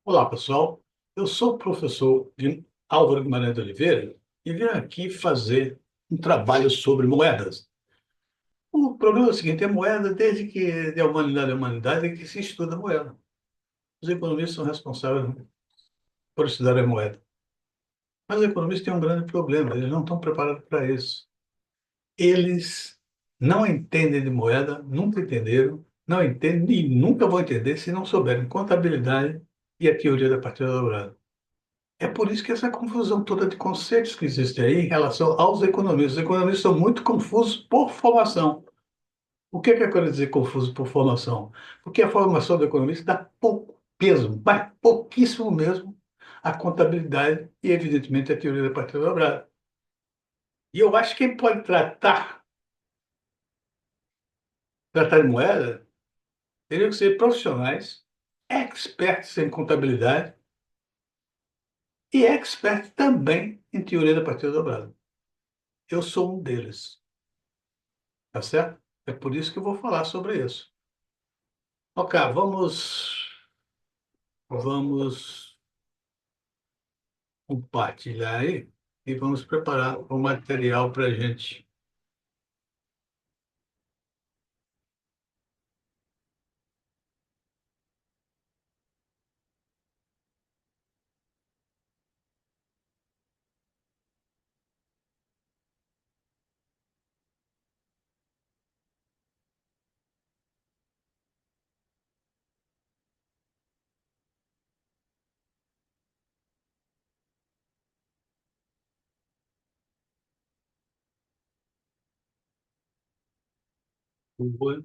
Olá, pessoal. Eu sou o professor Álvaro Guimarães de Oliveira e vim aqui fazer um trabalho sobre moedas. O problema é o seguinte: a moeda, desde que de humanidade a humanidade, é que se estuda a moeda. Os economistas são responsáveis por estudar a moeda. Mas os economistas têm um grande problema: eles não estão preparados para isso. Eles não entendem de moeda, nunca entenderam, não entendem e nunca vão entender se não souberem contabilidade e a teoria da partida dobrada. É por isso que essa confusão toda de conceitos que existe aí em relação aos economistas. Os economistas são muito confusos por formação. O que é que eu quero dizer confuso por formação? Porque a formação do economista dá pouco peso, mas pouquíssimo mesmo, à contabilidade e, evidentemente, à teoria da partida dobrada. E eu acho que quem pode tratar de moeda, teriam que ser profissionais, experts em contabilidade e experts também em teoria da partida dobrada. Eu sou um deles. Tá certo? É por isso que eu vou falar sobre isso. Ok, vamos compartilhar aí e vamos preparar o material para a gente. Vou-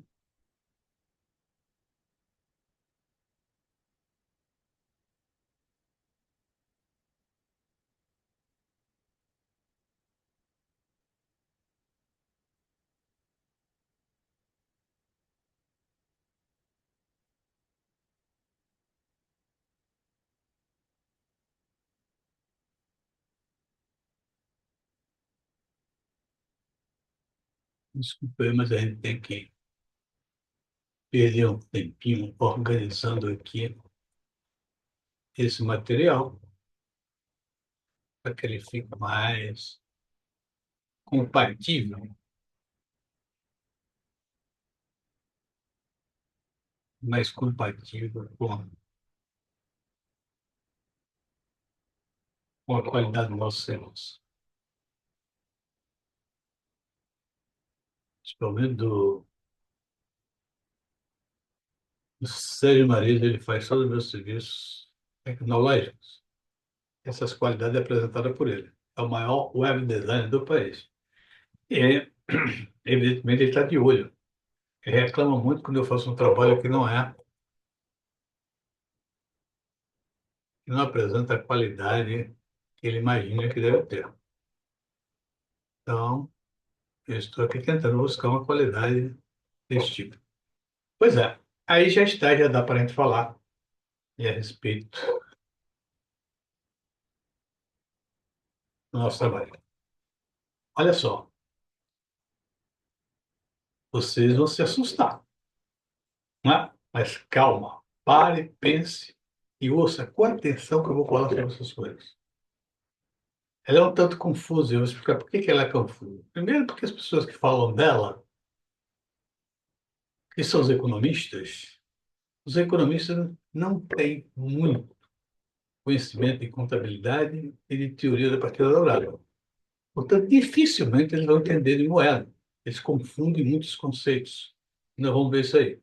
Desculpa aí, mas a gente tem que perder um tempinho organizando aqui esse material para que ele fique compatível, mais compatível com a qualidade do nosso serviço. Principalmente do Sérgio Mariz, ele faz todos os meus serviços tecnológicos. Essas qualidades apresentadas por ele. É o maior web designer do país. E, evidentemente, ele está de olho. Ele reclama muito quando eu faço um trabalho que não apresenta a qualidade que ele imagina que deve ter. Então, eu estou aqui tentando buscar uma qualidade desse tipo. Pois é, aí já está, já dá para a gente falar e a respeito do nosso trabalho. Olha só, vocês vão se assustar, né? Mas calma, pare, pense e ouça com atenção que eu vou falar sobre essas coisas. Ela é um tanto confusa, eu vou explicar por que que ela é confusa. Primeiro, porque as pessoas que falam dela, que são os economistas não têm muito conhecimento de contabilidade e de teoria da partida dobrada. Portanto, dificilmente eles vão entender de moeda. Eles confundem muitos conceitos. Nós vamos ver isso aí.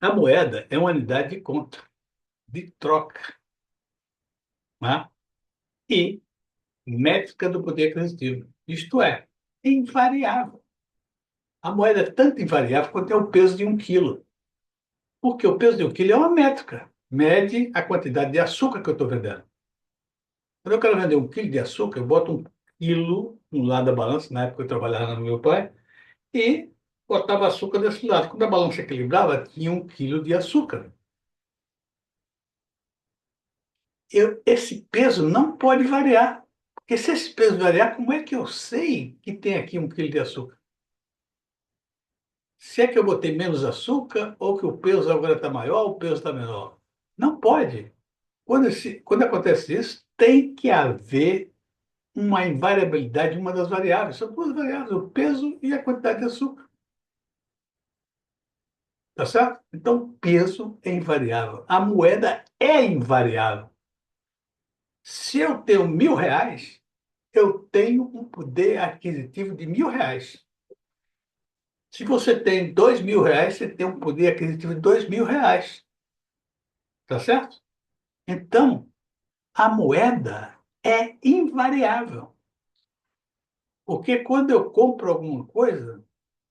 A moeda é uma unidade de conta, de troca, né? E métrica do poder aquisitivo. Isto é invariável. A moeda é tanto invariável quanto é o peso de 1 quilo. Porque o peso de 1 quilo é uma métrica. Mede a quantidade de açúcar que eu estou vendendo. Quando eu quero vender 1 quilo de açúcar, eu boto 1 quilo no lado da balança, na época eu trabalhava no meu pai, e botava açúcar desse lado. Quando a balança equilibrava, tinha 1 quilo de açúcar. Esse peso não pode variar. Porque se esse peso variar, como é que eu sei que tem aqui 1 quilo de açúcar? Se é que eu botei menos açúcar ou que o peso agora está maior ou o peso está menor? Não pode. Quando acontece isso, tem que haver uma invariabilidade de uma das variáveis. São duas variáveis, o peso e a quantidade de açúcar. Tá certo? Então, peso é invariável. A moeda é invariável. Se eu tenho R$ 1.000, eu tenho um poder aquisitivo de R$ 1.000. Se você tem R$ 2.000, você tem um poder aquisitivo de R$ 2.000. Tá certo? Então, a moeda é invariável. Porque quando eu compro alguma coisa,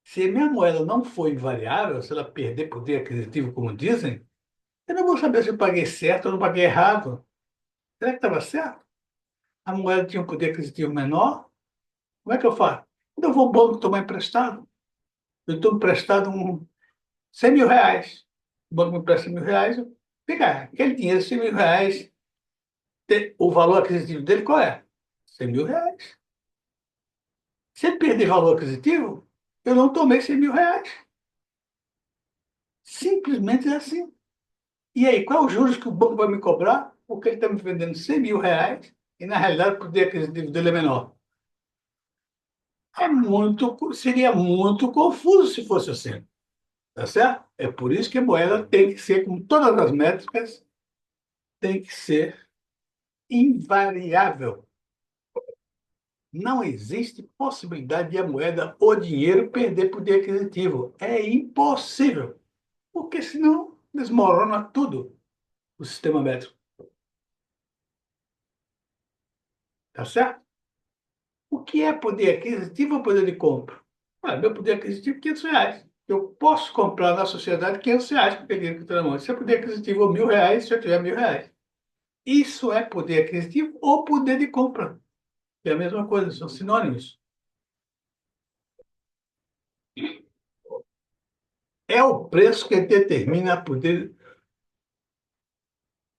se minha moeda não for invariável, se ela perder poder aquisitivo, como dizem, eu não vou saber se eu paguei certo ou não paguei errado. Será que estava certo? A moeda tinha um poder aquisitivo menor? Como é que eu faço? Quando eu vou ao banco tomar emprestado, eu estou emprestado R$ 100.000. O banco me empresta R$ 1.000. Vem cá, aquele dinheiro, R$ 100.000, o valor aquisitivo dele qual é? R$ 100.000. Se ele perder valor aquisitivo, eu não tomei R$ 100.000. Simplesmente é assim. E aí, qual é os juros que o banco vai me cobrar? Porque ele está me vendendo R$ 100.000 e, na realidade, o poder aquisitivo dele é menor. Seria muito confuso se fosse assim. Tá certo? É por isso que a moeda tem que ser, como todas as métricas, tem que ser invariável. Não existe possibilidade de a moeda ou dinheiro perder poder aquisitivo. É impossível, porque senão desmorona tudo o sistema métrico. Tá certo? O que é poder aquisitivo ou poder de compra? Meu poder aquisitivo é R$ 500. Eu posso comprar na sociedade R$ 500 com aquele dinheiro que eu tenho na mão. Se é poder aquisitivo R$ 1.000, se eu tiver R$ 1.000. Isso é poder aquisitivo ou poder de compra. É a mesma coisa, são sinônimos. É o preço que determina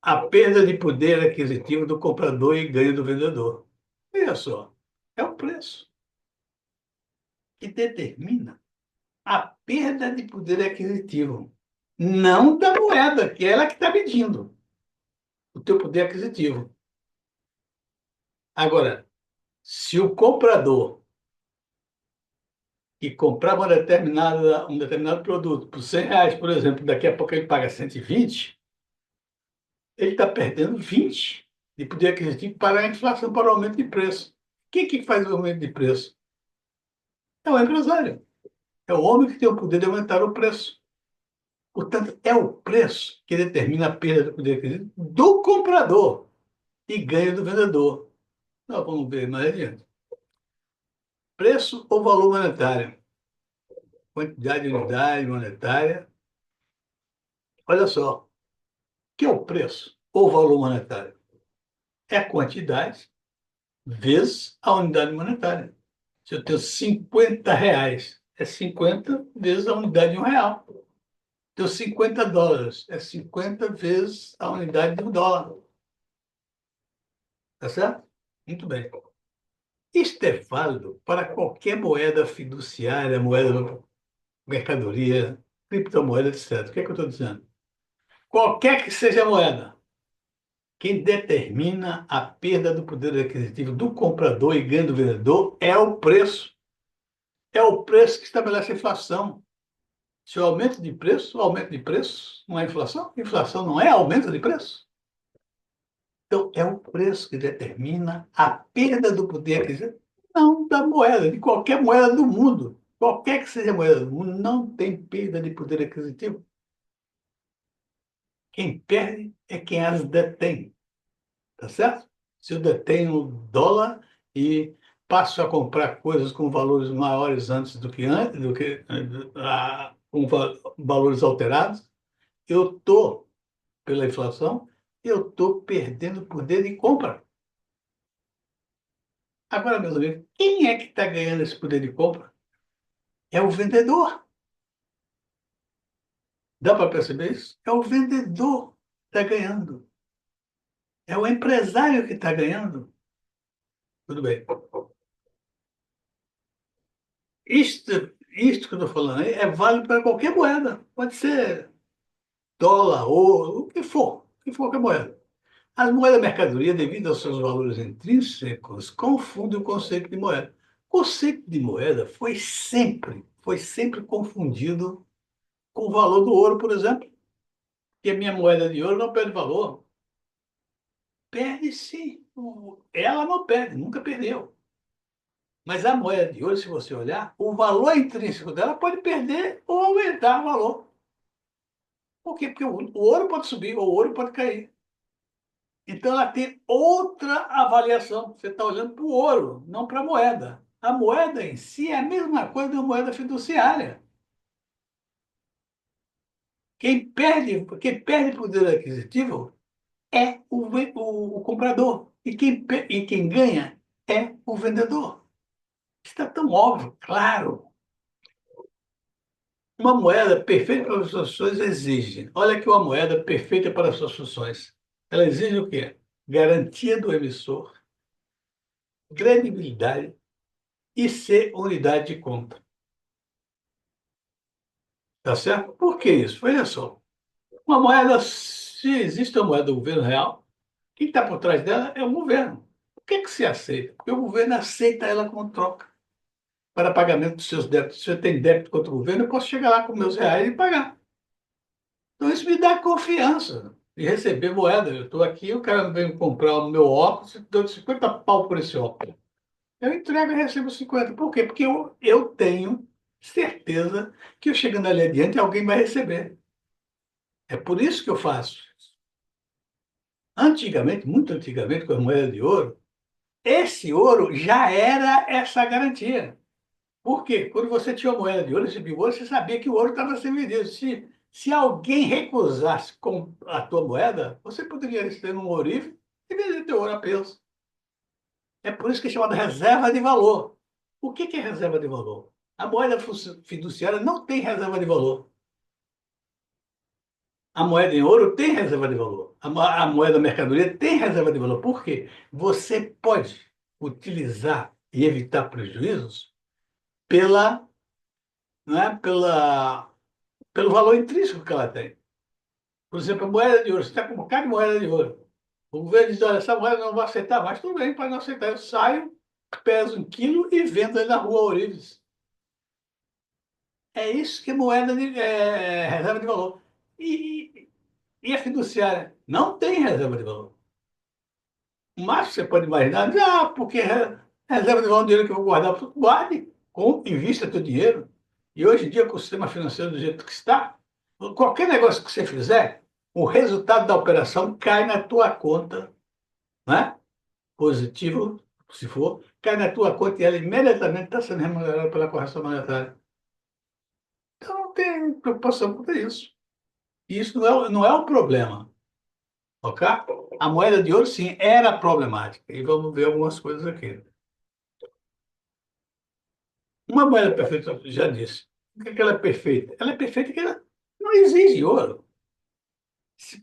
a perda de poder aquisitivo do comprador e ganho do vendedor. Veja só, é o preço que determina a perda de poder aquisitivo, não da moeda, que é ela que está medindo o teu poder aquisitivo. Agora, se o comprador que comprava um determinado produto por R$ 100, por exemplo, daqui a pouco ele paga 120, ele está perdendo 20 de poder aquisitivo para a inflação, para o aumento de preço. Quem que faz o aumento de preço? É o empresário. É o homem que tem o poder de aumentar o preço. Portanto, é o preço que determina a perda do poder aquisitivo do comprador e ganho do vendedor. Nós vamos ver mais adiante. Preço ou valor monetário? Quantidade de unidade monetária. Olha só, o que é o preço ou valor monetário? É a quantidade vezes a unidade monetária. Se eu tenho R$ 50, é 50 vezes a unidade de R$ 1. Tenho US$ 50, é 50 vezes a unidade de US$ 1. Tá certo? Muito bem. Isto é válido para qualquer moeda fiduciária, moeda mercadoria, criptomoeda, etc. O que é que eu estou dizendo? Qualquer que seja a moeda, quem determina a perda do poder aquisitivo do comprador e ganho do vendedor é o preço. É o preço que estabelece a inflação. Se o aumento de preço não é inflação, inflação não é aumento de preço. Então, é o preço que determina a perda do poder aquisitivo, não da moeda, de qualquer moeda do mundo. Qualquer que seja a moeda do mundo, não tem perda de poder aquisitivo. Quem perde é quem as detém, tá certo? Se eu detenho o dólar e passo a comprar coisas com valores maiores antes do que com valores alterados, eu estou, pela inflação, eu estou perdendo poder de compra. Agora, meus amigos, quem é que está ganhando esse poder de compra? É o vendedor. Dá para perceber isso? É o vendedor que está ganhando. É o empresário que está ganhando. Tudo bem. Isto que eu estou falando aí é válido para qualquer moeda. Pode ser dólar, ouro, o que for. que for que é moeda. As moedas mercadoria, devido aos seus valores intrínsecos, confundem o conceito de moeda. O conceito de moeda foi sempre confundido com o valor do ouro, por exemplo, que a minha moeda de ouro não perde valor. Perde sim. Ela não perde, nunca perdeu. Mas a moeda de ouro, se você olhar, o valor intrínseco dela pode perder ou aumentar o valor. Por quê? Porque o ouro pode subir ou o ouro pode cair. Então ela tem outra avaliação. Você está olhando para o ouro, não para a moeda. A moeda em si é a mesma coisa da moeda fiduciária. Quem perde poder aquisitivo é o comprador. E quem ganha é o vendedor. Está tão óbvio, claro. Uma moeda perfeita para as suas funções exige. Olha que uma moeda perfeita para as suas funções. Ela exige o quê? Garantia do emissor, credibilidade e ser unidade de conta. Tá certo? Por que isso? Veja só. Uma moeda, se existe uma moeda do governo real, quem está por trás dela é o governo. Por que se aceita? Porque o governo aceita ela como troca para pagamento dos seus débitos. Se você tem débito contra o governo, eu posso chegar lá com meus reais e pagar. Então, isso me dá confiança de receber moeda. Eu estou aqui, o cara vem comprar o meu óculos, eu dou 50 pau por esse óculos. Eu entrego e recebo 50. Por quê? Porque eu tenho certeza que eu chegando ali adiante, alguém vai receber. É por isso que eu faço. Antigamente, muito antigamente, com a moeda de ouro, esse ouro já era essa garantia. Por quê? Quando você tinha uma moeda de ouro, recebia ouro, você sabia que o ouro estava sendo vendido. Se alguém recusasse com a tua moeda, você poderia receber um ourive e vender teu ouro a peso. É por isso que é chamado reserva de valor. O que é reserva de valor? A moeda fiduciária não tem reserva de valor. A moeda em ouro tem reserva de valor. A moeda mercadoria tem reserva de valor. Por quê? Você pode utilizar e evitar prejuízos pela, né, pelo valor intrínseco que ela tem. Por exemplo, a moeda de ouro. Você está com um bocado de moeda de ouro. O governo diz, olha, essa moeda eu não vou aceitar mais. Tudo bem, para não aceitar. Eu saio, peso 1 quilo e vendo aí na rua Ourives. É isso que é moeda de reserva de valor. E a fiduciária não tem reserva de valor. O máximo que você pode imaginar, porque reserva de valor é um dinheiro que eu vou guardar. Guarde, invista teu dinheiro. E hoje em dia, com o sistema financeiro do jeito que está, qualquer negócio que você fizer, o resultado da operação cai na tua conta, né? Positivo, se for, cai na tua conta e ela imediatamente está sendo remunerada pela correção monetária. Então não tem preocupação com isso. Isso não é o problema, ok? A moeda de ouro, sim, era problemática. E vamos ver algumas coisas aqui. Uma moeda perfeita, eu já disse. Por que ela é perfeita? Ela é perfeita porque ela não exige ouro.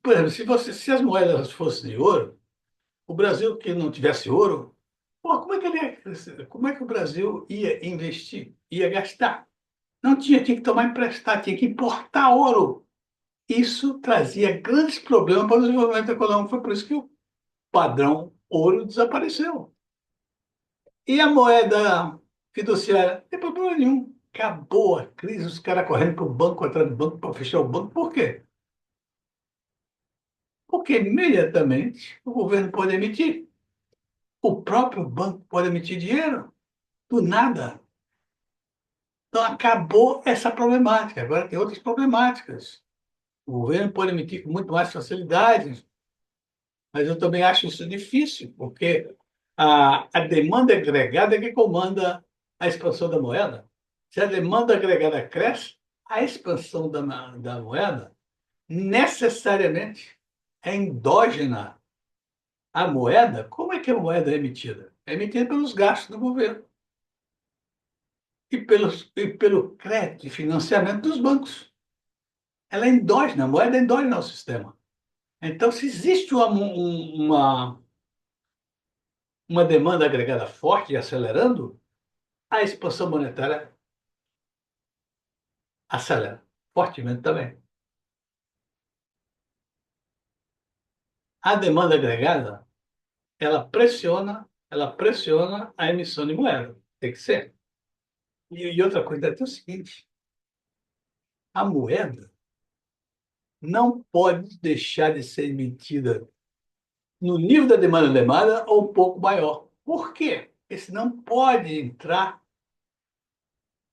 Por exemplo, se as moedas fossem de ouro, o Brasil que não tivesse ouro, pô, como é que o Brasil ia investir? Ia gastar? Não tinha que tomar emprestado, tinha que importar ouro. Isso trazia grandes problemas para o desenvolvimento econômico. Foi por isso que o padrão ouro desapareceu. E a moeda fiduciária? Não tem problema nenhum. Acabou a crise, os caras correndo para o banco, atrás do banco, para fechar o banco. Por quê? Porque imediatamente o governo pode emitir. O próprio banco pode emitir dinheiro. Do nada. Então acabou essa problemática. Agora tem outras problemáticas. O governo pode emitir com muito mais facilidade, mas eu também acho isso difícil, porque a demanda agregada é que comanda a expansão da moeda. Se a demanda agregada cresce, a expansão da moeda necessariamente é endógena à moeda. Como é que a moeda é emitida? É emitida pelos gastos do governo e pelo crédito e financiamento dos bancos. Ela é endógena, a moeda é endógena ao sistema. Então, se existe uma demanda agregada forte e acelerando, a expansão monetária acelera fortemente também. A demanda agregada, ela pressiona a emissão de moeda. Tem que ser. E outra coisa é o seguinte, a moeda não pode deixar de ser emitida no nível da demanda ou um pouco maior. Por quê? Porque senão pode entrar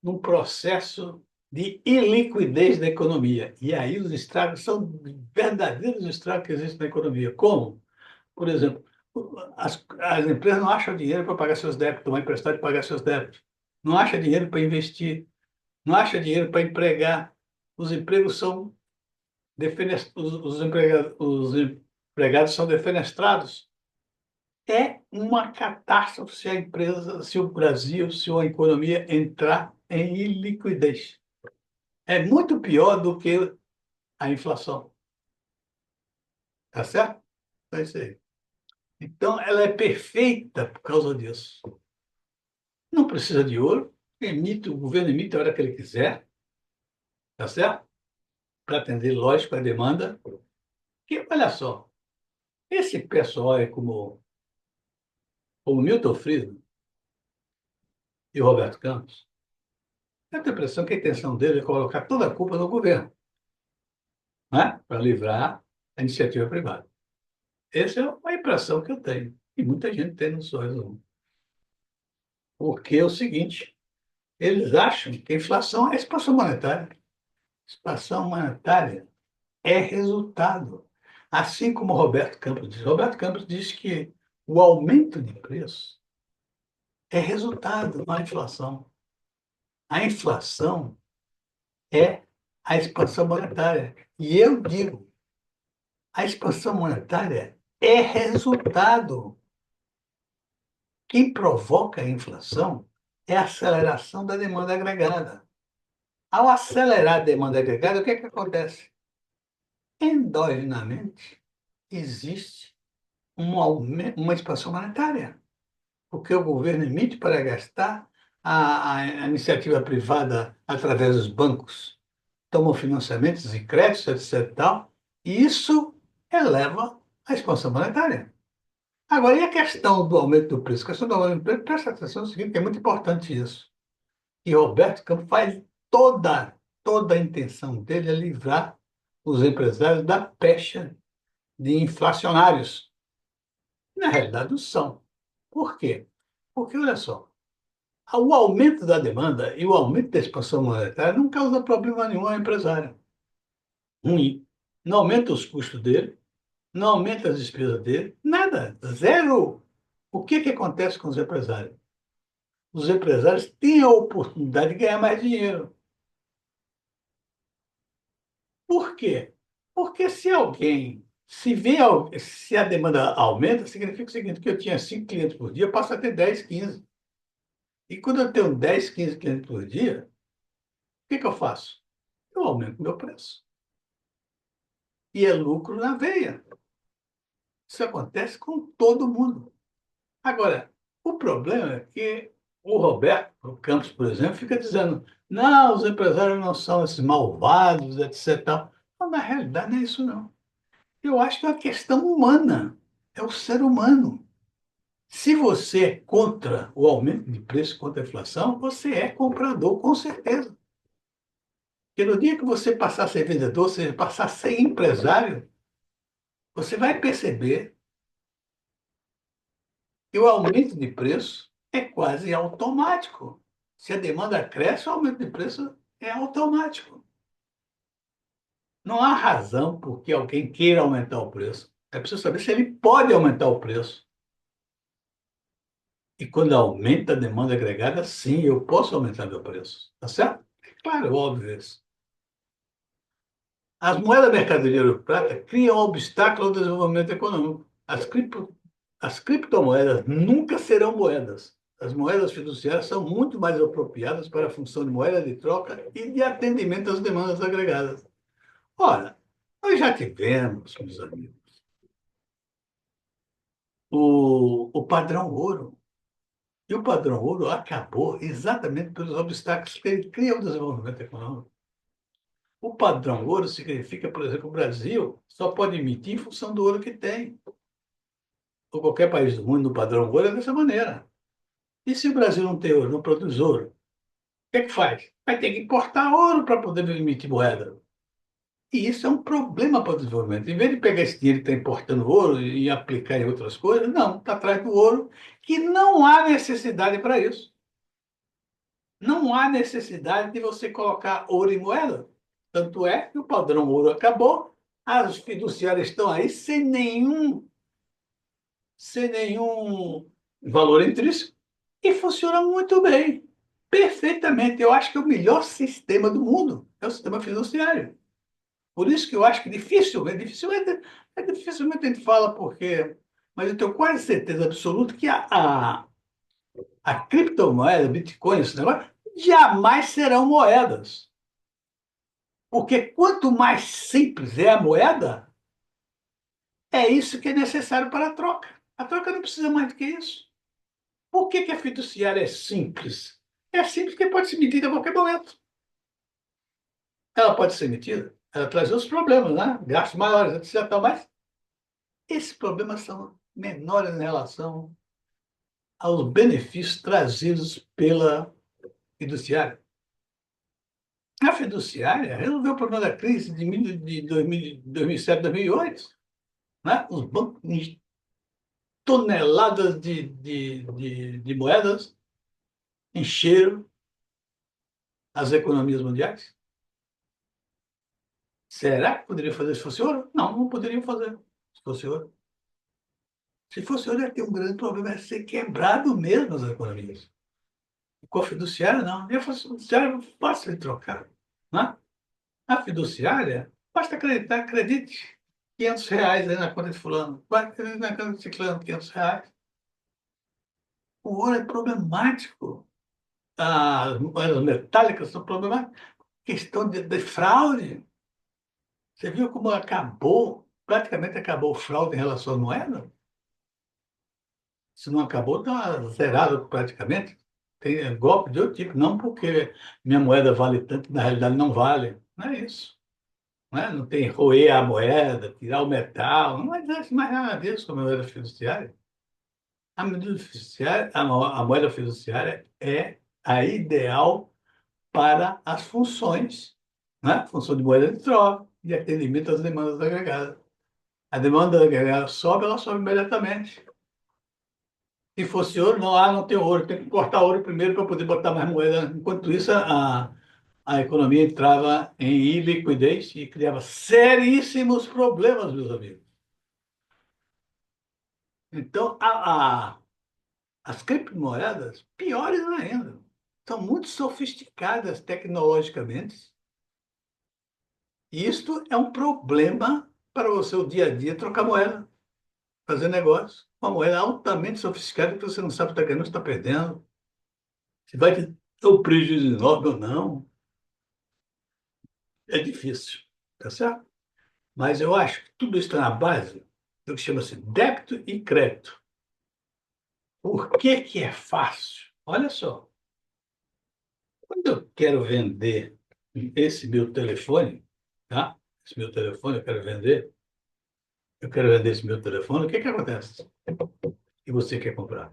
num processo de iliquidez da economia. E aí os estragos são verdadeiros estragos que existem na economia. Como? Por exemplo, as empresas não acham dinheiro para pagar seus débitos, tomar emprestado e pagar seus débitos. Não acham dinheiro para investir, não acham dinheiro para empregar. Os empregos são os empregados são defenestrados. É uma catástrofe se a empresa, se o Brasil, se a economia entrar em iliquidez. É muito pior do que a inflação. Tá certo? É isso aí. Então, ela é perfeita por causa disso. Não precisa de ouro, emite, o governo emite a hora que ele quiser, tá certo? Para atender, lógico, a demanda. E olha só, esse pessoal é como Milton Friedman e o Roberto Campos, eu tenho a impressão que a intenção dele é colocar toda a culpa no governo, né? Para livrar a iniciativa privada. Essa é uma impressão que eu tenho. E muita gente tem, não sou eu, não. Porque é o seguinte, eles acham que a inflação é expansão monetária. Expansão monetária é resultado. Assim como Roberto Campos diz. Roberto Campos diz que o aumento de preço é resultado da inflação. A inflação é a expansão monetária. E eu digo, a expansão monetária é resultado. Quem provoca a inflação é a aceleração da demanda agregada. Ao acelerar a demanda agregada, o que é que acontece? Endogenamente, existe uma expansão monetária, porque o governo emite para gastar, a iniciativa privada, através dos bancos, toma financiamentos e créditos, etc. Tal, e isso eleva a expansão monetária. Agora, e a questão do aumento do preço? A questão do aumento do preço, presta atenção no seguinte, que é muito importante isso. E Roberto Campos faz toda a intenção dele é livrar os empresários da pecha de inflacionários. Na realidade, não são. Por quê? Porque, olha só, o aumento da demanda e o aumento da expansão monetária não causa problema nenhum ao empresário. Ruim. Não aumenta os custos dele, não aumenta as despesas dele, nada, zero. O que que acontece com os empresários? Os empresários têm a oportunidade de ganhar mais dinheiro. Por quê? Porque se a demanda aumenta, significa o seguinte, que eu tinha 5 clientes por dia, passa a ter 10, 15. E quando eu tenho 10, 15 clientes por dia, o que que eu faço? Eu aumento meu preço. E é lucro na veia. Isso acontece com todo mundo. Agora, o problema é que o Roberto Campos, por exemplo, fica dizendo: não, os empresários não são esses malvados, etc. Tal. Mas, na realidade, não é isso, não. Eu acho que é uma questão humana. É o ser humano. Se você é contra o aumento de preço, contra a inflação, você é comprador, com certeza. Porque no dia que você passar a ser vendedor, ou seja, passar a ser empresário, você vai perceber que o aumento de preço é quase automático. Se a demanda cresce, o aumento de preço é automático. Não há razão por que alguém queira aumentar o preço. É preciso saber se ele pode aumentar o preço. E quando aumenta a demanda agregada, sim, eu posso aumentar meu preço. Tá certo? É claro, óbvio isso. As moedas mercadoria ouro e prata criam obstáculo ao desenvolvimento econômico. As criptomoedas nunca serão moedas. As moedas fiduciárias são muito mais apropriadas para a função de moeda de troca e de atendimento às demandas agregadas. Ora, nós já tivemos, meus amigos, o padrão ouro. E o padrão ouro acabou exatamente pelos obstáculos que ele cria ao desenvolvimento econômico. O padrão ouro significa, por exemplo, o Brasil só pode emitir em função do ouro que tem. Ou qualquer país do mundo no padrão ouro é dessa maneira. E se o Brasil não tem ouro, não produz ouro, o que é que faz? Vai ter que importar ouro para poder emitir moeda. E isso é um problema para o desenvolvimento. Em vez de pegar esse dinheiro que está importando ouro e aplicar em outras coisas, não, está atrás do ouro, que não há necessidade para isso. Não há necessidade de você colocar ouro em moeda. Tanto é que o padrão ouro acabou, as fiduciárias estão aí sem nenhum valor intrínseco e funciona muito bem, perfeitamente. Eu acho que é o melhor sistema do mundo é o sistema fiduciário. Por isso que eu acho que dificilmente a gente fala porque, mas eu tenho quase certeza absoluta que a criptomoeda, Bitcoin, esse negócio, jamais serão moedas. Porque quanto mais simples é a moeda, é isso que é necessário para a troca. A troca não precisa mais do que isso. Por que a fiduciária é simples? É simples porque pode ser emitida a qualquer momento. Ela pode ser emitida, ela traz outros problemas, né? Gastos maiores, etc. Mas esses problemas são menores em relação aos benefícios trazidos pela fiduciária. A fiduciária resolveu o problema da crise de 2007, 2008. Né? Os bancos, toneladas de moedas encheram as economias mundiais. Será que poderia fazer se fosse ouro? Não, não poderiam fazer se fosse ouro. Se fosse ouro, ia ter um grande problema, ia ser quebrado mesmo as economias. Com a fiduciária, não. E a fiduciária é fácil de trocar. Né? A fiduciária, basta acreditar, acredite. R$ 500 aí na conta de fulano. Vai acreditar na conta de ciclano, R$ 500. O ouro é problemático. As moedas metálicas são problemáticas. Questão de fraude. Você viu como acabou, praticamente acabou o fraude em relação à moeda? Se não acabou, está zerado praticamente. Tem golpe de outro tipo. Não porque minha moeda vale tanto, na realidade não vale. Não é isso. Não tem roer a moeda, tirar o metal. Não existe mais nada disso com a moeda fiduciária. A moeda fiduciária é a ideal para as funções, né? Função de moeda de troca e atendimento às demandas agregadas. A demanda agregada sobe, ela sobe imediatamente. Se fosse ouro, não, não tem ouro, tem que cortar ouro primeiro para poder botar mais moeda. Enquanto isso, a economia entrava em iliquidez e criava seríssimos problemas, meus amigos. Então, as criptomoedas, piores ainda, são muito sofisticadas tecnologicamente. E isto é um problema para o seu dia a dia trocar moeda, fazer negócio. Uma moeda altamente sofisticada que você não sabe se está ganhando ou está perdendo, se vai ter um prejuízo enorme ou não. É difícil, tá certo? Mas eu acho que tudo isso está na base do que chama-se débito e crédito. Por que que é fácil? Olha só, quando eu quero vender esse meu telefone, tá? Esse meu telefone eu quero vender esse meu telefone, o que que acontece? E você quer comprar?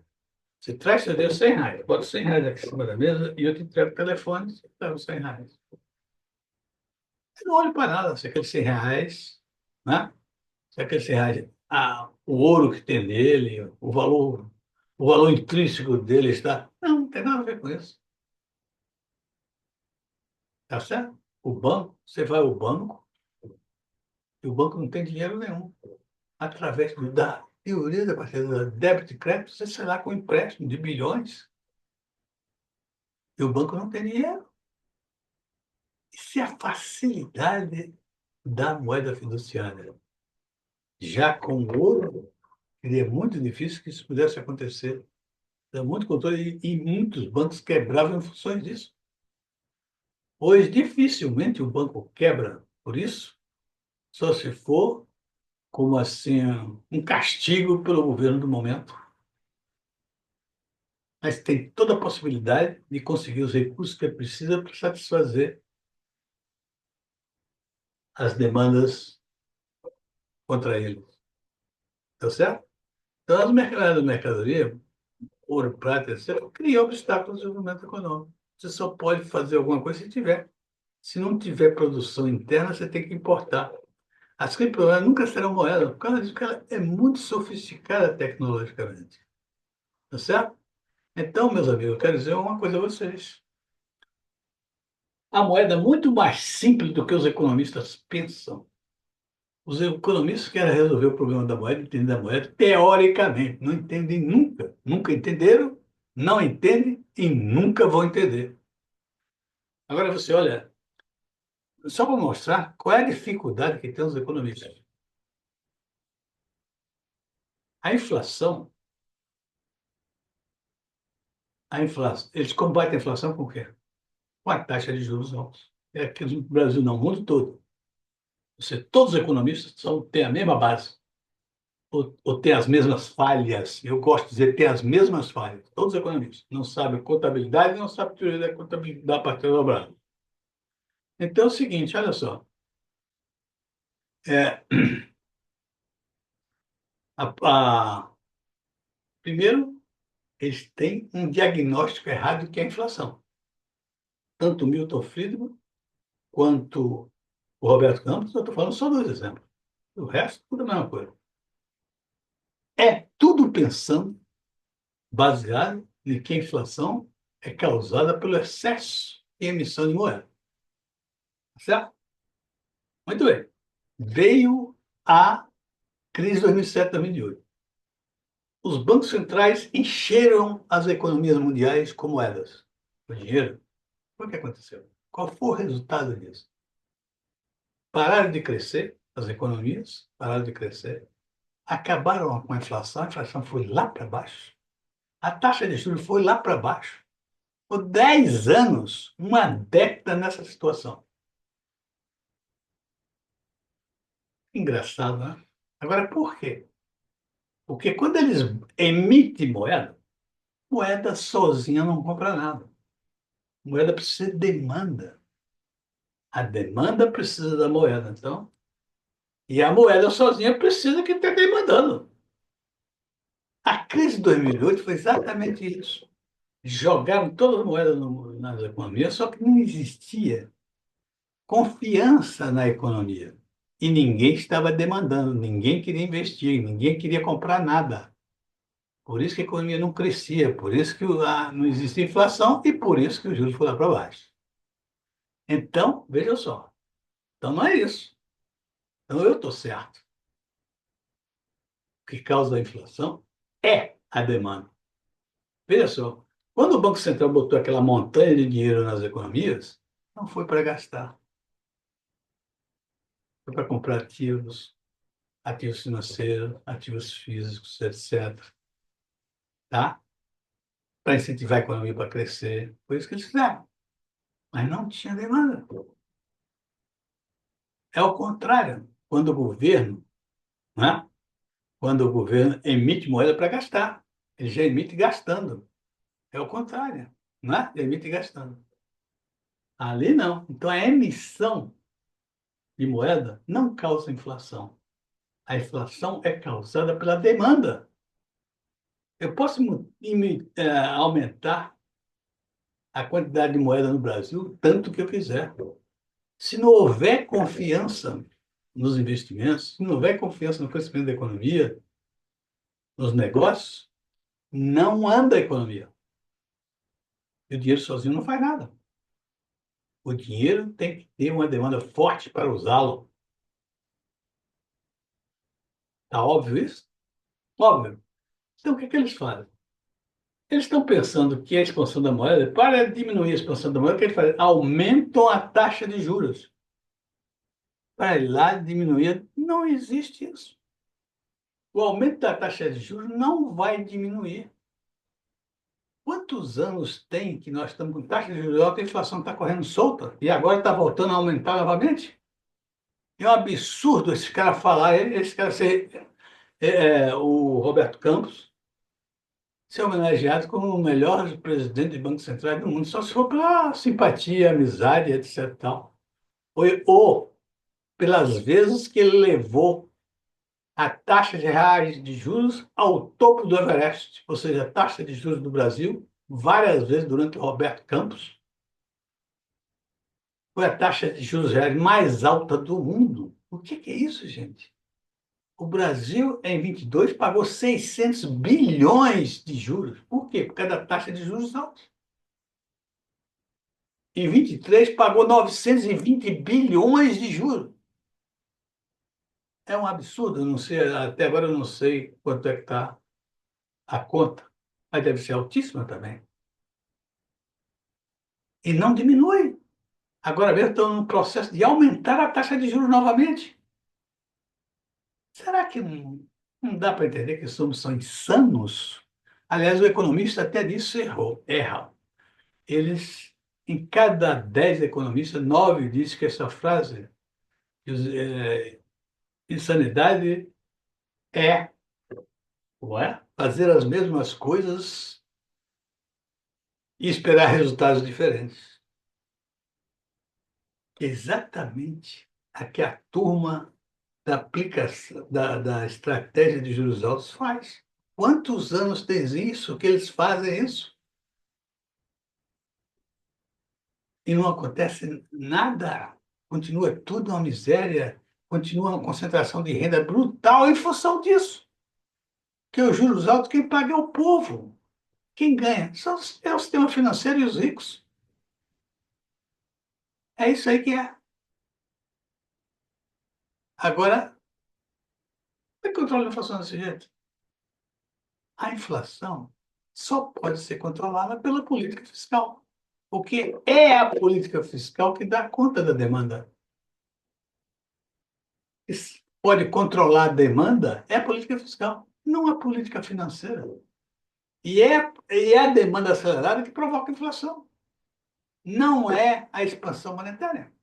Você traz seu dinheiro R$ 100, bota R$ 100 aqui em cima da mesa e eu te entrego o telefone, você leva os R$ 100. Você não olha para nada, se aqueles R$ 100, né? Se aqueles R$ 100, o ouro que tem nele, o valor intrínseco dele está. Não tem nada a ver com isso. Tá certo? O banco, você vai ao banco e o banco não tem dinheiro nenhum. Através da teoria da parceria da débito e crédito, você sai lá com um empréstimo de bilhões e o banco não tem dinheiro. Isso é a facilidade da moeda fiduciária. Já com o ouro, seria muito difícil que isso pudesse acontecer. Era muito controle e muitos bancos quebravam em função disso. Hoje, dificilmente o banco quebra por isso, só se for como assim um castigo pelo governo do momento. Mas tem toda a possibilidade de conseguir os recursos que precisa para satisfazer as demandas contra ele. Tá certo? Então, as mercadorias, ouro, prata, etc., cria obstáculos ao desenvolvimento econômico. Você só pode fazer alguma coisa se tiver. Se não tiver produção interna, você tem que importar. As criptomoedas nunca serão moedas, por causa disso que ela é muito sofisticada tecnologicamente. Tá certo? Então, meus amigos, eu quero dizer uma coisa a vocês. A moeda é muito mais simples do que os economistas pensam. Os economistas querem resolver o problema da moeda, entender a moeda, teoricamente. Não entendem nunca. Nunca entenderam, não entendem e nunca vão entender. Agora você olha, só para mostrar qual é a dificuldade que tem os economistas. A inflação, eles combatem a inflação com o quê? Com a taxa de juros altos. É aqui no Brasil, não, no mundo todo. Todos os economistas têm a mesma base, ou têm as mesmas falhas. Eu gosto de dizer têm as mesmas falhas. Todos os economistas. Não sabem contabilidade, não sabem teoria da contabilidade da parte dobrada. Então é o seguinte, olha só. É, primeiro, eles têm um diagnóstico errado que é a inflação. Tanto o Milton Friedman quanto o Roberto Campos, eu estou falando só dois exemplos. O resto, tudo a mesma coisa. É tudo pensando, baseado em que a inflação é causada pelo excesso em emissão de moeda. Certo? Muito bem. Veio a crise de 2007, 2008. Os bancos centrais encheram as economias mundiais com moedas, com dinheiro. O que aconteceu? Qual foi o resultado disso? Pararam de crescer as economias, pararam de crescer, acabaram com a inflação foi lá para baixo, a taxa de juros foi lá para baixo. Por 10 anos, uma década nessa situação. Engraçado, né? Agora, por quê? Porque quando eles emitem moeda, moeda sozinha não compra nada. Moeda precisa de demanda. A demanda precisa da moeda, então. E a moeda sozinha precisa que esteja demandando. A crise de 2008 foi exatamente isso. Jogaram todas as moedas nas economias, só que não existia confiança na economia. E ninguém estava demandando, ninguém queria investir, ninguém queria comprar nada. Por isso que a economia não crescia, por isso que não existia inflação e por isso que o juros foi lá para baixo. Então, veja só. Então não é isso. Então eu estou certo. O que causa a inflação é a demanda. Veja só. Quando o Banco Central botou aquela montanha de dinheiro nas economias, não foi para gastar. Foi para comprar ativos, ativos financeiros, ativos físicos, etc. Tá? Para incentivar a economia para crescer. Foi isso que eles fizeram. Mas não tinha demanda. É o contrário. Né? Quando o governo emite moeda para gastar, ele já emite gastando. É o contrário. Né? Emite gastando. Ali não. Então a emissão de moeda não causa inflação. A inflação é causada pela demanda. Eu posso aumentar a quantidade de moeda no Brasil tanto que eu quiser. Se não houver confiança nos investimentos, se não houver confiança no crescimento da economia, nos negócios, não anda a economia. E o dinheiro sozinho não faz nada. O dinheiro tem que ter uma demanda forte para usá-lo. Está óbvio isso? Óbvio. Então, o que é que eles fazem? Eles estão pensando que a expansão da moeda, para diminuir a expansão da moeda, o que eles fazem? Aumentam a taxa de juros. Para ir lá diminuir. Não existe isso. O aumento da taxa de juros não vai diminuir. Quantos anos tem que nós estamos com taxa de juros alta e a inflação está correndo solta e agora está voltando a aumentar novamente? É um absurdo esse cara falar, esse cara ser o Roberto Campos ser homenageado como o melhor presidente de Banco Central do mundo, só se for pela simpatia, amizade, etc. Tal. Ou pelas vezes que ele levou a taxa de reais de juros ao topo do Everest, ou seja, a taxa de juros do Brasil, várias vezes durante o Roberto Campos, foi a taxa de juros reais mais alta do mundo. O que é isso, gente? O Brasil, em 22, pagou 600 bilhões de juros. Por quê? Por causa da taxa de juros alta. Em 23, pagou 920 bilhões de juros. É um absurdo, eu não sei, até agora eu não sei quanto é que está a conta, mas deve ser altíssima também. E não diminui. Agora mesmo estão no processo de aumentar a taxa de juros novamente. Será que não dá para entender que somos são insanos? Aliás, o economista até disso erra. Eles, em cada 10 economistas, 9 dizem que essa frase, insanidade é, não é, fazer as mesmas coisas e esperar resultados diferentes. Exatamente a que a turma da aplicação da estratégia de juros altos faz. Quantos anos tem isso que eles fazem isso e não acontece nada? Continua tudo uma miséria, continua uma concentração de renda brutal em função disso. Que os juros altos, quem paga é o povo. Quem ganha é o sistema financeiro e os ricos. É isso aí que é. Agora, como é que controla a inflação desse jeito? A inflação só pode ser controlada pela política fiscal, porque é a política fiscal que dá conta da demanda. Pode controlar a demanda é a política fiscal, não a política financeira. E é a demanda acelerada que provoca a inflação, não é a expansão monetária.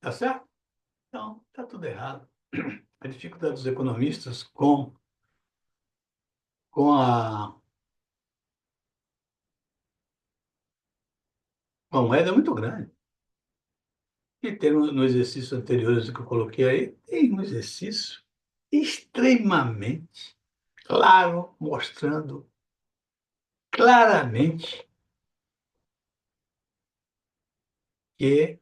Tá certo? Então, está tudo errado. A dificuldade dos economistas com a moeda é muito grande. E tem no exercício anterior que eu coloquei aí, tem um exercício extremamente claro, mostrando claramente que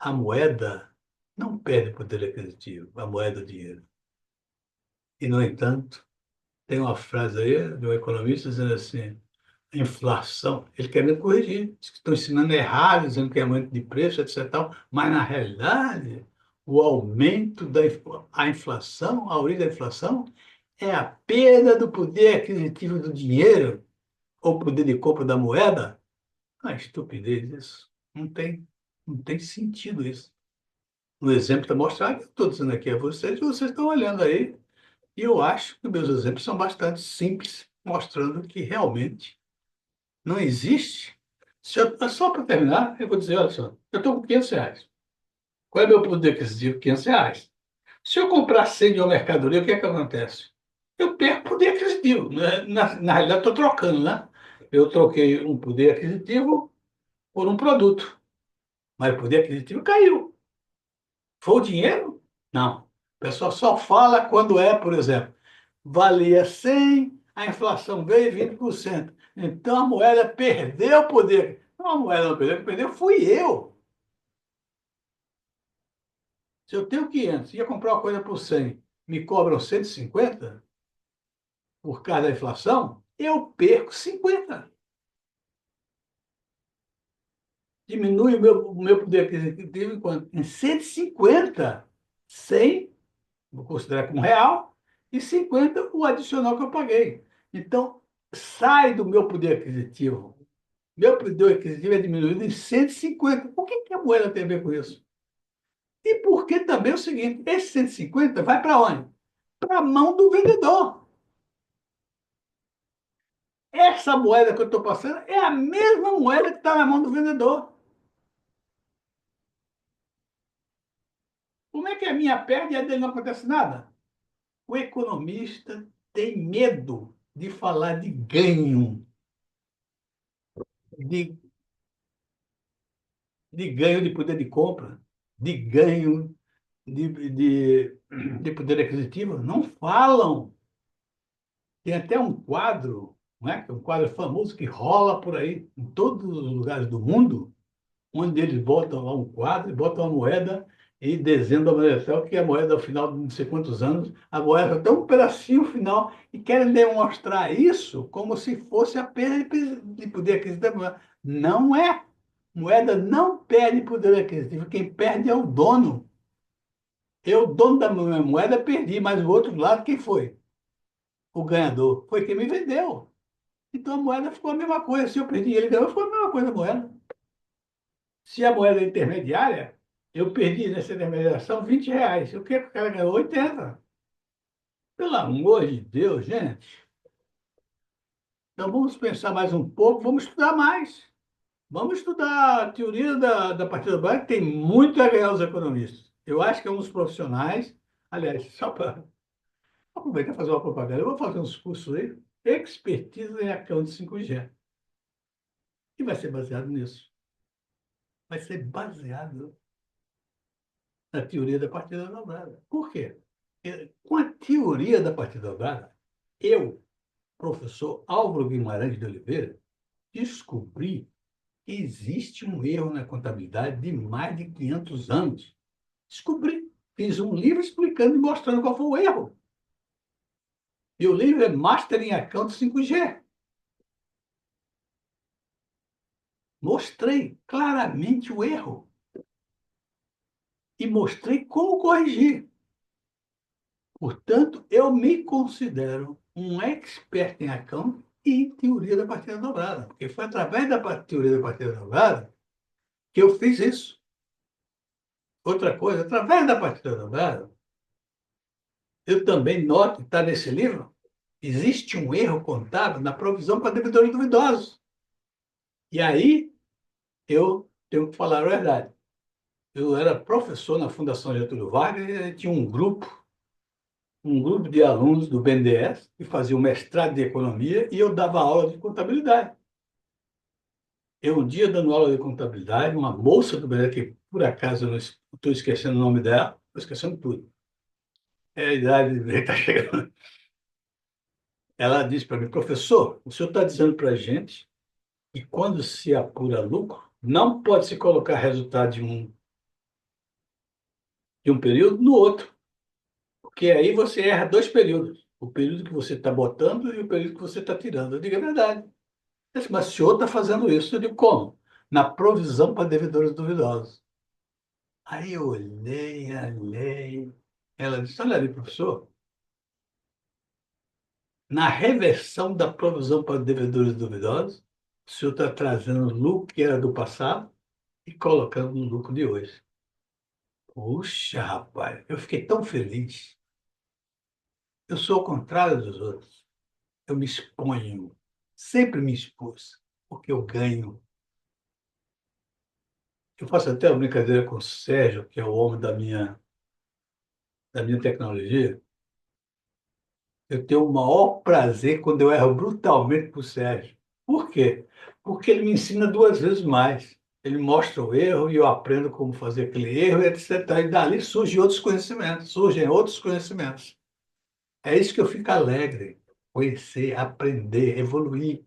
a moeda não perde poder aquisitivo, a moeda, o dinheiro. E, no entanto, tem uma frase aí de um economista dizendo assim, a inflação, ele quer me corrigir, diz que estão ensinando errado, dizendo que é aumento de preço, etc. Tal, mas, na realidade, o aumento a inflação, a origem da inflação, é a perda do poder aquisitivo do dinheiro, ou poder de compra da moeda. Ah, estupidez isso. Não tem sentido isso. O exemplo está mostrado, eu estou dizendo aqui a vocês, e vocês estão olhando aí, e eu acho que meus exemplos são bastante simples, mostrando que realmente não existe. Só para terminar, eu vou dizer, olha só, eu estou com R$ 500. Qual é o meu poder aquisitivo? R$ 500. Se eu comprar 100 de uma mercadoria, o que é que acontece? Eu perco poder aquisitivo, né? Na realidade, estou trocando, né? Eu troquei um poder aquisitivo por um produto, mas o poder aquisitivo caiu. Foi o dinheiro? Não. O pessoal só fala quando é, por exemplo, valia 100, a inflação veio 20%. Então a moeda perdeu o poder. Não, a moeda não perdeu, quem perdeu fui eu. Se eu tenho 500 e ia comprar uma coisa por 100, me cobram 150 por causa da inflação, eu perco 50. Diminui o meu poder aquisitivo em quanto? Em 150. 100 vou considerar como real, e 50 o adicional que eu paguei. Então, sai do meu poder aquisitivo. Meu poder aquisitivo é diminuído em 150. Por que a moeda tem a ver com isso? E por que também é o seguinte, esse 150 vai para onde? Para a mão do vendedor. Essa moeda que eu estou passando é a mesma moeda que está na mão do vendedor. Como é que a minha perde e a dele não acontece nada? O economista tem medo de falar de ganho, de de ganho de poder de compra, de ganho de poder aquisitivo, não falam. Tem até um quadro, não é? Um quadro famoso que rola por aí, em todos os lugares do mundo, onde eles botam lá um quadro, e botam uma moeda e desenham da maneira tal que a moeda, ao final de não sei quantos anos, a moeda tem um pedacinho final e querem demonstrar isso como se fosse a perda de poder aquisitivo da moeda. Não é. Moeda não perde poder aquisitivo. Quem perde é o dono. Eu, dono da minha moeda, perdi, mas o outro lado, quem foi? O ganhador. Foi quem me vendeu. Então a moeda ficou a mesma coisa. Se eu perdi, ele ganhou, ficou a mesma coisa a moeda. Se a moeda é intermediária, eu perdi nessa intermediação R$ 20. O que o cara ganhou? 80. Pelo amor de Deus, gente. Então vamos pensar mais um pouco, vamos estudar mais. Vamos estudar a teoria da partida do Brasil, que tem muito a ganhar os economistas. Eu acho que é um dos profissionais, aliás, só para aproveitar e fazer uma propaganda, eu vou fazer uns cursos aí, expertise em account 5G, e vai ser baseado nisso. Vai ser baseado na teoria da partida dobrada. Por quê? Com a teoria da partida dobrada, eu, professor Álvaro Guimarães de Oliveira, descobri que existe um erro na contabilidade de mais de 500 anos. Descobri. Fiz um livro explicando e mostrando qual foi o erro. E o livro é Master in Account 5G. Mostrei claramente o erro e mostrei como corrigir. Portanto, eu me considero um expert em account e em teoria da partida dobrada, porque foi através da teoria da partida dobrada que eu fiz isso. Outra coisa, através da partida dobrada, eu também noto, está nesse livro, existe um erro contábil na provisão para devedores duvidosos. E aí eu tenho que falar a verdade. Eu era professor na Fundação Getúlio Vargas e tinha um grupo de alunos do BNDES que faziam mestrado de economia e eu dava aula de contabilidade. Eu, um dia, dando aula de contabilidade, uma moça do BNDES, que por acaso eu não estou esquecendo o nome dela, estou esquecendo tudo. É a idade está chegando. Ela disse para mim, professor, o senhor está dizendo para a gente que quando se apura lucro, não pode se colocar resultado de um período no outro. Porque aí você erra dois períodos. O período que você está botando e o período que você está tirando. Eu digo, é verdade. Eu disse, mas o senhor está fazendo isso. Eu digo, como? Na provisão para devedores duvidosos. Aí eu olhei, olhei. Ela disse, olha ali, professor, na reversão da provisão para devedores duvidosos, o senhor está trazendo o lucro que era do passado e colocando no lucro de hoje. Puxa, rapaz, eu fiquei tão feliz. Eu sou ao contrário dos outros. Eu me exponho, sempre me expus, porque eu ganho. Eu faço até uma brincadeira com o Sérgio, que é o homem da minha tecnologia. Eu tenho o maior prazer quando eu erro brutalmente para o Sérgio. Por quê? Porque ele me ensina duas vezes mais. Ele mostra o erro e eu aprendo como fazer aquele erro, etc. E dali surgem outros conhecimentos. É isso que eu fico alegre, conhecer, aprender, evoluir.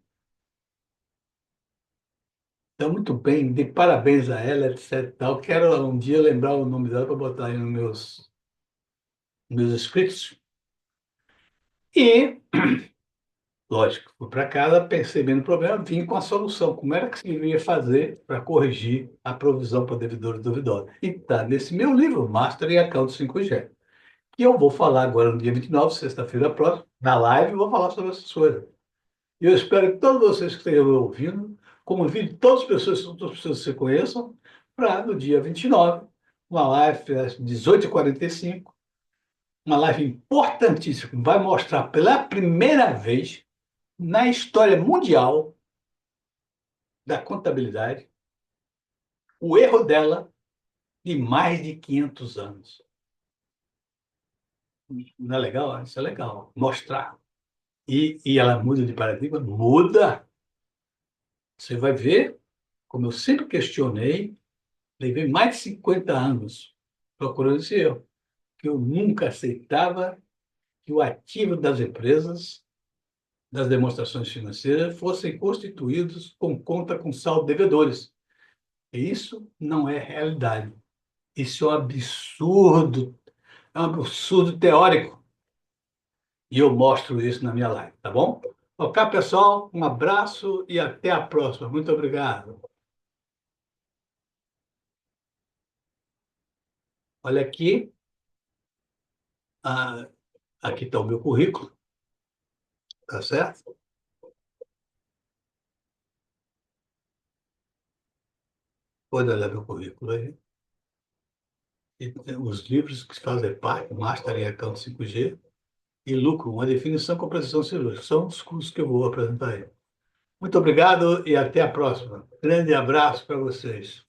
Então, muito bem, de parabéns a ela, etc. Tal. Quero um dia lembrar o nome dela para botar aí nos meus escritos. E, lógico, fui para casa, pensei bem no problema, vim com a solução. Como era que se devia fazer para corrigir a provisão para devedores duvidosos? E está nesse meu livro, Master em Account 5G, que eu vou falar agora no dia 29, sexta-feira próxima, na live, vou falar sobre essas coisas. E eu espero que todos vocês que estejam me ouvindo, convide todas as pessoas que você conheçam, para no dia 29, uma live às 18h45, uma live importantíssima, que vai mostrar pela primeira vez na história mundial da contabilidade o erro dela de mais de 500 anos. Não é legal? Isso é legal. Mostrar. E ela muda de paradigma? Muda. Você vai ver, como eu sempre questionei, Levei mais de 50 anos procurando esse erro, que eu nunca aceitava que o ativo das empresas, das demonstrações financeiras, fossem constituídos com conta com saldo devedores. E isso não é realidade. Isso é um absurdo teórico. E eu mostro isso na minha live, tá bom? Ok, pessoal, um abraço e até a próxima. Muito obrigado. Olha aqui, ah, aqui está o meu currículo, tá certo? Pode olhar meu currículo aí. E tem os livros que fazem parte, Master em Account 5G e Lucro, uma definição com precisão cirúrgica. São os cursos que eu vou apresentar aí. Muito obrigado e até a próxima. Grande abraço para vocês.